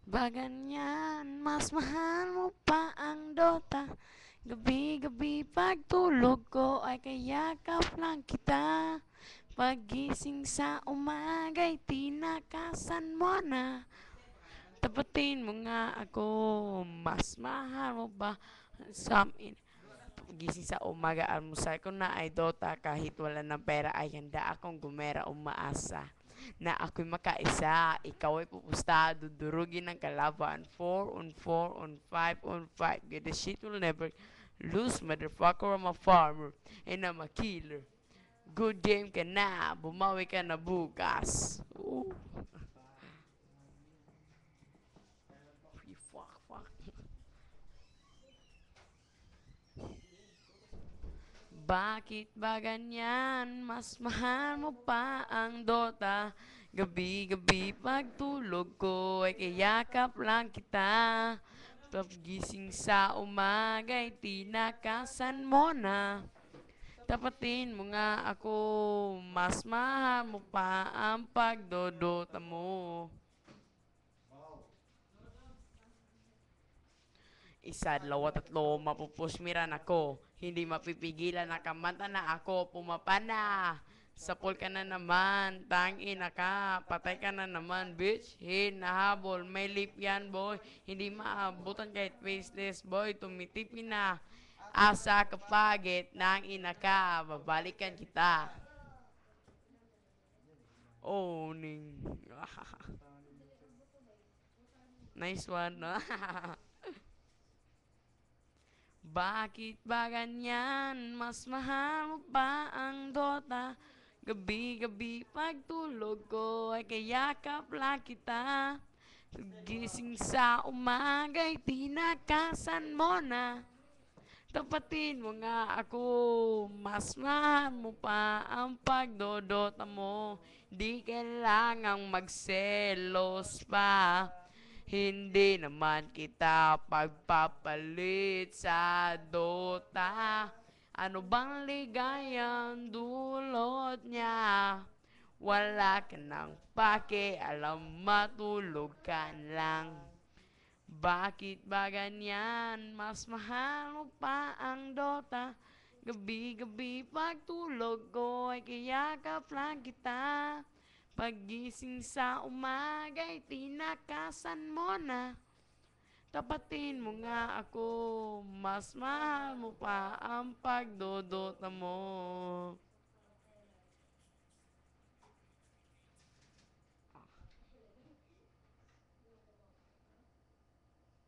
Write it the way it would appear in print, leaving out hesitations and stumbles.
Ba ganyan, mas mahal mo pa ang Dota. Gabi-gabi pagtulog ko ay kayakap lang kita. Pagising sa umaga'y tinakasan mo na. Tapatin mo nga ako, mas mahal mo ba sa amin? Gising sa umaga, almusal ko na ay Dota kahit wala ng pera ay handa akong gumera umaasa na ako'y makaisa, ikaw ay pupusta, dudurugin ng kalaban 4 on 4 on 5 on 5, get the shit will never lose, motherfucker, I'm a farmer and I'm a killer. Good game ka na, bumawi ka na bukas. Ooh. Fuck, fuck. Bakit ba ganyan? Mas mahal mo pa ang Dota. Gabi-gabi pagtulog ko ay kayakap lang kita. Paggising sa umaga'y tinakasan mo na. Tapatin mo nga ako, mas mahal mo pa ang pagdodota mo. Isa, dalawa, tatlo, mapupusmiran ako. Hindi mapipigilan, nakamanta na ako, pumapana. Sapol ka na naman, tangina ka, patay ka na naman, bitch. Hinahabol, may lip yan, boy. Hindi maabutan kahit faceless, boy. Tumitipin na. Asa kapagit, nang ina ka, babalikan kita. Oh, ning. Nice one, no? Bakit ba ganyan? Mas mahal mo pa ang Dota. Gabi-gabi pagtulog ko ay kayakap lang kita. Gising sa umaga'y tinakasan mo na. Tapatin mo nga ako, mas mahal mo pa ang pagdodota mo. Di kailangang magselos pa. Hindi naman kita pagpapalit sa Dota. Ano bang ligayang dulot niya? Wala ka nang pake, alam matulog ka lang. Bakit ba ganyan? Mas mahal mo pa ang Dota. Gabi-gabi pagtulog ko ay kayakap lang kita. Pagising sa umaga'y tinakasan mo na. Tapatin mo nga ako, mas mahal mo pa ang pagdodota mo.